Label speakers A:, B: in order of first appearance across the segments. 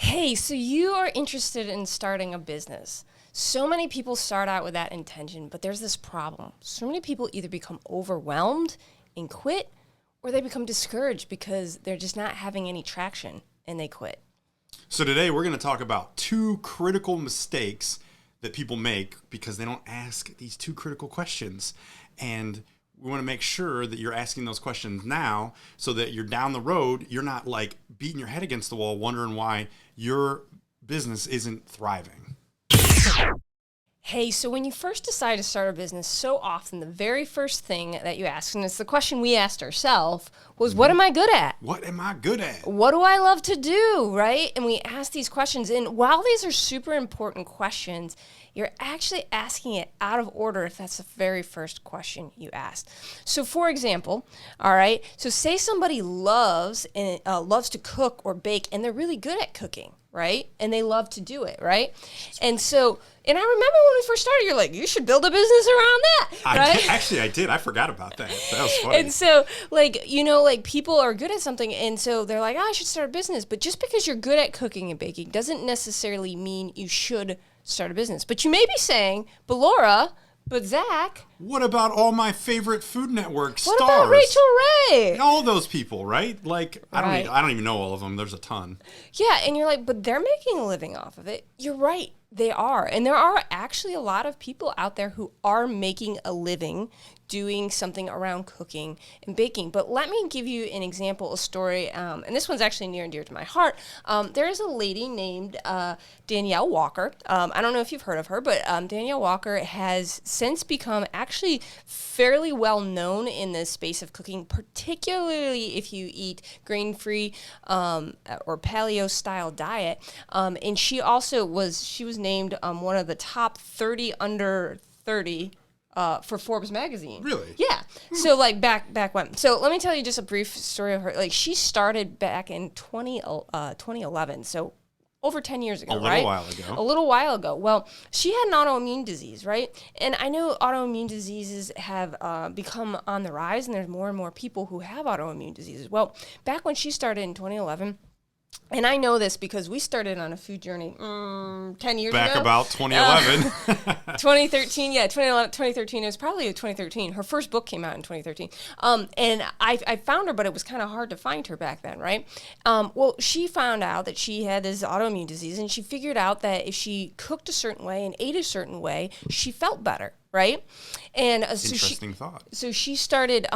A: Hey, so you are interested in starting a business. So many people start out with that intention, but there's this problem. So many people either become overwhelmed and quit, or they become discouraged because they're just not having any traction and they quit.
B: So today we're going to talk about two critical mistakes that people make because they don't ask these two critical questions. And we want to make sure that you're asking those questions now so that you're down the road, you're not like beating your head against the wall wondering why your business isn't thriving.
A: Hey, so when you first decide to start a business, so often the very first thing that you ask, and it's the question we asked ourselves, was what am I good at?
B: What am I good at?
A: What do I love to do, right? And we ask these questions. And while these are super important questions, you're actually asking it out of order if that's the very first question you asked. So for example, all right, so say somebody loves to cook or bake, and they're really good at cooking, right? And they love to do it, right? And I remember when we first started, you're like, you should build a business around that, right?
B: I did. I forgot about that. That was funny.
A: And so, people are good at something, and so they're like, I should start a business. But just because you're good at cooking and baking doesn't necessarily mean you should start a business. But you may be saying, but Laura, but Zach.
B: What about all my favorite Food Network stars?
A: What about Rachel Ray?
B: All those people, right? Like,
A: Right.
B: I don't even know all of them. There's a ton.
A: Yeah, and you're like, but they're making a living off of it. You're right. They are. And there are actually a lot of people out there who are making a living doing something around cooking and baking. But let me give you an example, a story, and this one's actually near and dear to my heart. There is a lady named Danielle Walker. I don't know if you've heard of her, but Danielle Walker has since become actually fairly well known in the space of cooking, particularly if you eat grain-free or paleo-style diet. And she was named one of the top 30 under 30 for Forbes magazine.
B: Really?
A: Yeah. So like back when. So let me tell you just a brief story of her. Like she started back in 2011. So over 10 years ago, right? A little while ago. Well, she had an autoimmune disease, right? And I know autoimmune diseases have become on the rise, and there's more and more people who have autoimmune diseases. Well, back when she started in 2011, and I know this because we started on a food journey 10 years ago.
B: Back about 2011.
A: 2013, yeah, 2013. It was probably 2013. Her first book came out in 2013. And I found her, but it was kind of hard to find her back then, right? Well, she found out that she had this autoimmune disease, and she figured out that if she cooked a certain way and ate a certain way, she felt better. Right? And
B: Interesting thought.
A: So she started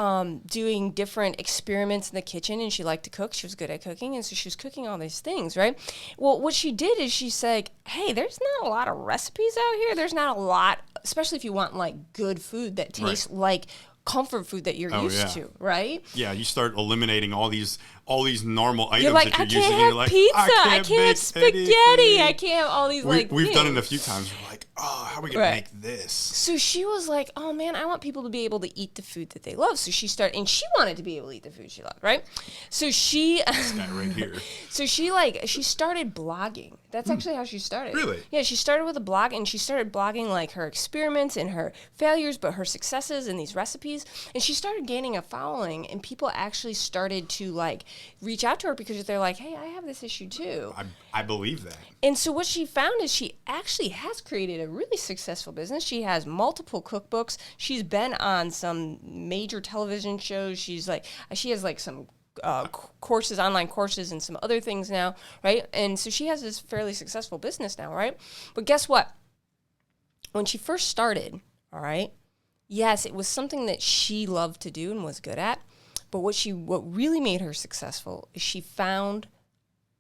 A: doing different experiments in the kitchen, and she liked to cook. She was good at cooking, and so she was cooking all these things, right? Well, what she did is she said, hey, there's not a lot of recipes out here. There's not a lot, especially if you want like good food that tastes like comfort food that you're used to, right?
B: Yeah, you start eliminating all these normal items
A: you're like,
B: that you're
A: I
B: using.
A: Have
B: You're like,
A: pizza. I can't have spaghetti.
B: Anything.
A: I can't have all these
B: We've done it a few times. We're like, how are we gonna make this?
A: So she was like, oh man, I want people to be able to eat the food that they love. So she started, and she wanted to be able to eat the food she loved, right? So she
B: this guy right here.
A: So she started blogging. That's actually how she started.
B: Really?
A: Yeah, she started with a blog, and she started blogging like her experiments and her failures, but her successes and these recipes. And she started gaining a following, and people actually started to like reach out to her because they're like, hey, I have this issue too.
B: I believe that.
A: And so what she found is she actually has created a really successful business. She has multiple cookbooks. She's been on some major television shows. She has like some online courses and some other things now, right? And so she has this fairly successful business now, right? But guess what? When she first started, all right, yes, it was something that she loved to do and was good at. But what really made her successful is she found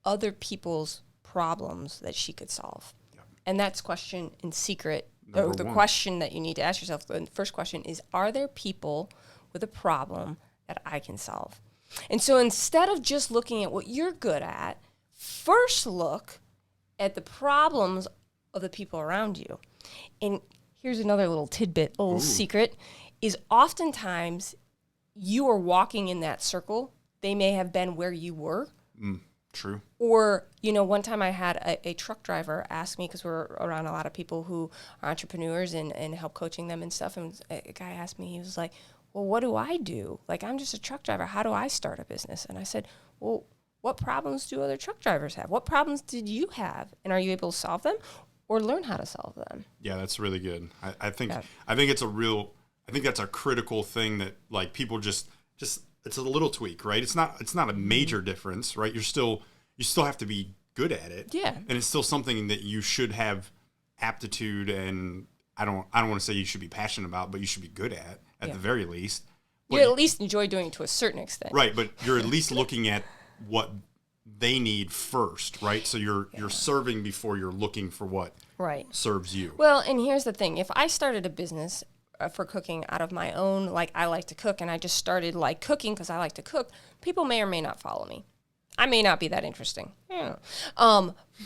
A: other people's problems that she could solve. Yep. And that's question in secret. The question that you need to ask yourself, the first question is, are there people with a problem that I can solve? And so instead of just looking at what you're good at, first look at the problems of the people around you. And here's another little tidbit, secret, is oftentimes you are walking in that circle. They may have been where you were.
B: True.
A: Or, one time I had a truck driver ask me, because we're around a lot of people who are entrepreneurs and help coaching them and stuff. And a guy asked me, he was like, well, what do I do? Like, I'm just a truck driver. How do I start a business? And I said, well, what problems do other truck drivers have? What problems did you have? And are you able to solve them or learn how to solve them?
B: Yeah, that's really good. I think
A: Yeah.
B: I think that's a critical thing that like people just it's a little tweak, right? It's not a major difference, right? You still have to be good at it.
A: Yeah.
B: And it's still something that you should have aptitude, and I don't want to say you should be passionate about, but you should be good at the very least.
A: You at least enjoy doing it to a certain extent.
B: Right, but you're at least looking at what they need first, right? So you're serving before you're looking for what serves you.
A: Well, and here's the thing. If I started a business for cooking out of my own, like I like to cook, and I just started like cooking because I like to cook, people may or may not follow me. I may not be that interesting.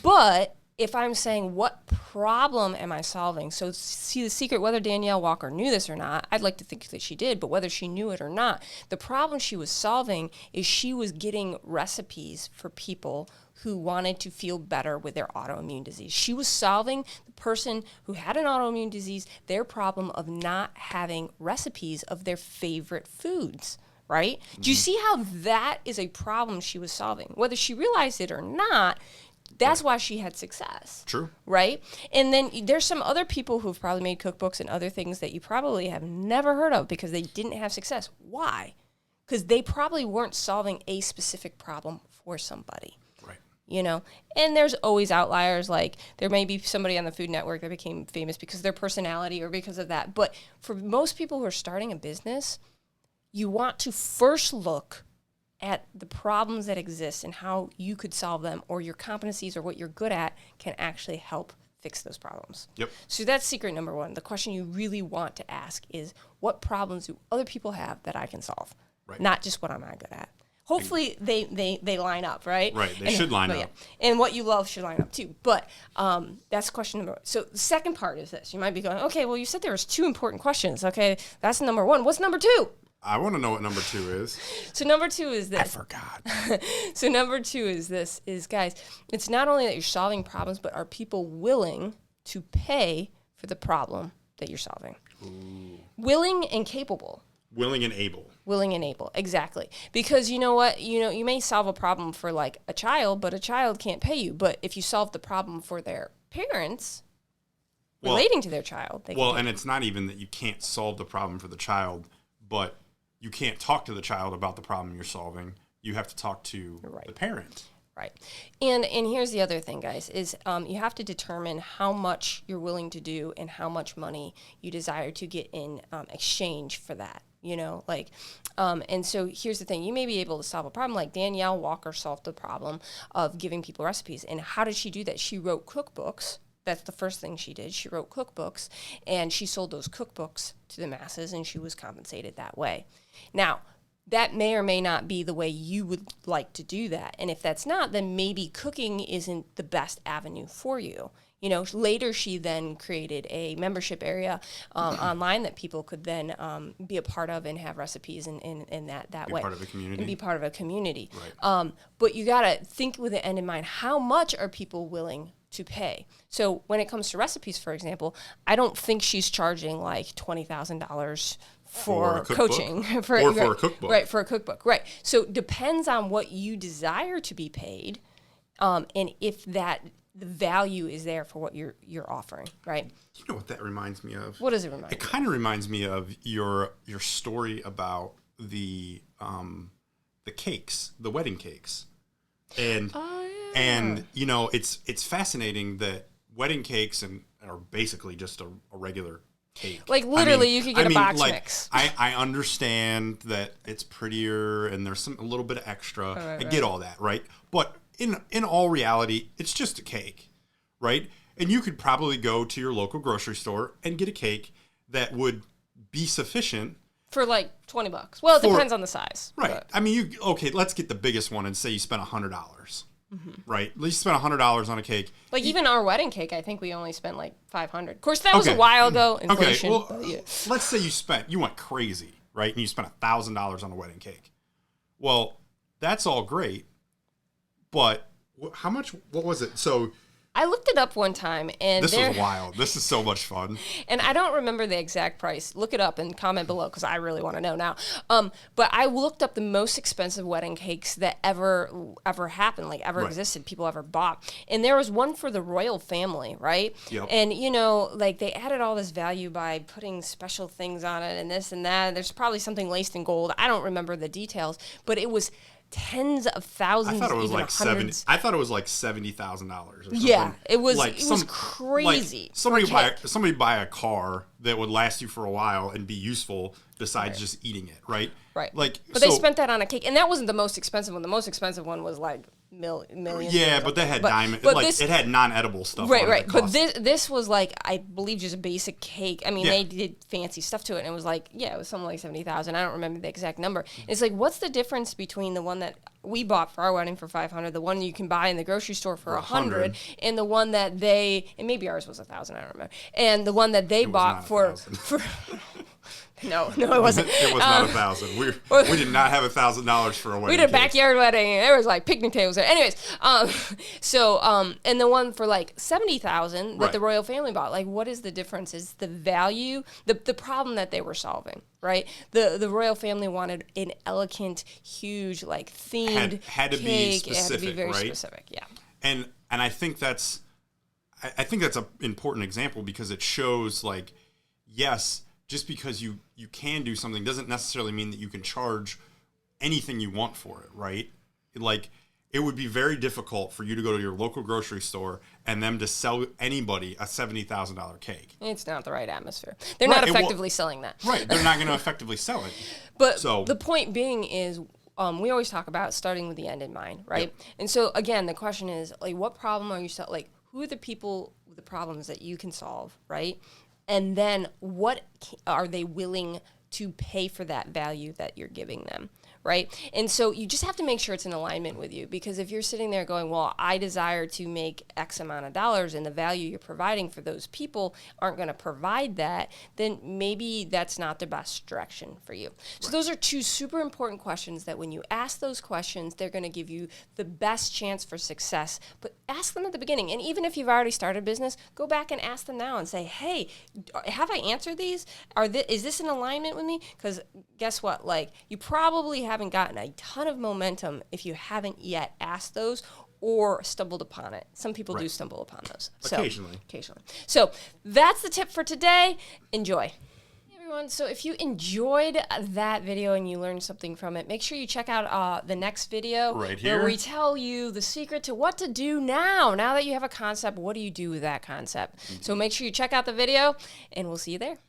A: But if I'm saying, what problem am I solving? So see the secret, whether Danielle Walker knew this or not, I'd like to think that she did, but whether she knew it or not, the problem she was solving is she was getting recipes for people who wanted to feel better with their autoimmune disease. She was solving the person who had an autoimmune disease, their problem of not having recipes of their favorite foods. Right? Mm-hmm. Do you see how that is a problem she was solving? Whether she realized it or not, that's why she had success.
B: True.
A: Right? And then there's some other people who've probably made cookbooks and other things that you probably have never heard of because they didn't have success. Why? Because they probably weren't solving a specific problem for somebody.
B: Right.
A: You know? And there's always outliers. Like there may be somebody on the Food Network that became famous because of their personality or because of that. But for most people who are starting a business, you want to first look at the problems that exist and how you could solve them, or your competencies or what you're good at can actually help fix those problems.
B: Yep.
A: So that's secret number one. The question you really want to ask is, what problems do other people have that I can solve? Right. Not just what I'm not good at. Hopefully they line up, right?
B: Right. They should line up.
A: Yeah. And what you love should line up too. But that's question number one. So the second part is this. You might be going, okay, well, you said there was two important questions. Okay, that's number one. What's number two?
B: I want to know what number two is.
A: So number two is this.
B: I forgot.
A: So number two is this, guys, it's not only that you're solving problems, but are people willing to pay for the problem that you're solving? Ooh. Willing and capable.
B: Willing and able.
A: Willing and able, exactly. Because you know what? You may solve a problem for like a child, but a child can't pay you. But if you solve the problem for their parents relating to their child, they can pay
B: and
A: you.
B: it's not even that you can't solve the problem for the child, but you can't talk to the child about the problem you're solving. You have to talk to the parent.
A: Right. And here's the other thing, guys, is you have to determine how much you're willing to do and how much money you desire to get in exchange for that. And so here's the thing. You may be able to solve a problem like Danielle Walker solved the problem of giving people recipes. And how did she do that? She wrote cookbooks. That's the first thing she did. She wrote cookbooks, and she sold those cookbooks to the masses, and she was compensated that way. Now, that may or may not be the way you would like to do that. And if that's not, then maybe cooking isn't the best avenue for you. Later she then created a membership area online that people could then be a part of and have recipes in that way.
B: Be part of a community.
A: And be part of a community.
B: Right.
A: But you got to think with the end in mind. How much are people willing to pay? So when it comes to recipes, for example, I don't think she's charging like $20,000 for coaching.
B: For a cookbook.
A: Right, for a cookbook. Right. So it depends on what you desire to be paid and if the value is there for what you're offering, right?
B: You know what that reminds me of?
A: What does it remind you?
B: It kind of reminds me of your story about the cakes, the wedding cakes. And it's fascinating that wedding cakes are basically just a regular cake.
A: Like literally you could get a box mix.
B: I understand that it's prettier and there's a little bit of extra. I get all that, right? But in all reality, it's just a cake, right? And you could probably go to your local grocery store and get a cake that would be sufficient
A: for like $20. Well, it depends on the size.
B: Right.
A: But.
B: I mean, let's get the biggest one and say you spent $100. Mm-hmm. Right? At least spend $100 on a cake.
A: Like even our wedding cake, I think we only spent like $500. Of course, that was a while ago. Inflation.
B: Okay. Well, let's say you went crazy, right? And you spent $1,000 on a wedding cake. Well, that's all great, but how much? What was it? So
A: I looked it up one time, and
B: this was wild. This is so much fun.
A: And I don't remember the exact price. Look it up and comment below because I really want to know now. But I looked up the most expensive wedding cakes that ever happened, like ever existed, people ever bought. And there was one for the royal family, right?
B: Yep.
A: And, you know, like they added all this value by putting special things on it and this and that. There's probably something laced in gold. I don't remember the details, but it was tens of thousands.
B: I thought it was
A: even
B: like
A: hundreds.
B: I thought it was like $70,000 or something.
A: Yeah, it was.
B: Like
A: it was crazy.
B: Like somebody buy a car that would last you for a while and be useful besides just eating it, right?
A: Right.
B: Like,
A: but they spent that on a cake, and that wasn't the most expensive one. The most expensive one was like millions.
B: Yeah, but that had diamond. Like it had non-edible stuff.
A: Right,
B: on
A: right.
B: It
A: But this was like, I believe, just a basic cake. I mean, they did fancy stuff to it, and it was like, it was something like 70,000. I don't remember the exact number. It's like, what's the difference between the one that we bought for our wedding for 500, the one you can buy in the grocery store for 100, and the one that and maybe ours was 1,000, I don't remember, and the one that they bought for No, it wasn't.
B: It was not 1,000. We did not have $1,000 for a wedding.
A: We did a backyard wedding, and there was like picnic tables there. Anyways, and the one for like 70,000 that the royal family bought. Like, what is the difference? Is the value, the problem that they were solving, right? The royal family wanted an elegant, huge, like themed
B: had to
A: cake.
B: be specific,
A: it had to be very
B: right?
A: specific, yeah.
B: And I think that's an important example because it shows like, yes, just because you can do something doesn't necessarily mean that you can charge anything you want for it, right? Like, it would be very difficult for you to go to your local grocery store and them to sell anybody a $70,000 cake.
A: It's not the right atmosphere. They're not effectively selling that.
B: Right. They're not going to effectively sell it.
A: But the point being is, we always talk about starting with the end in mind, right? Yep. And so, again, the question is, like, what problem are you like, who are the people with the problems that you can solve, right? And then what are they willing to pay for that value that you're giving them, right? And so you just have to make sure it's in alignment with you, because if you're sitting there going, well, I desire to make X amount of dollars and the value you're providing for those people aren't going to provide that, then maybe that's not the best direction for you. So those are two super important questions that when you ask those questions, they're going to give you the best chance for success. But ask them at the beginning. And even if you've already started a business, go back and ask them now and say, hey, have I answered these? Is this in alignment with me? Because guess what? Like, you probably haven't gotten a ton of momentum if you haven't yet asked those or stumbled upon it. Some people do stumble upon those.
B: Occasionally.
A: So that's the tip for today. Enjoy. Hey everyone, so if you enjoyed that video and you learned something from it, make sure you check out the next video
B: right here,
A: where we tell you the secret to what to do now. Now that you have a concept, what do you do with that concept? So make sure you check out the video, and we'll see you there.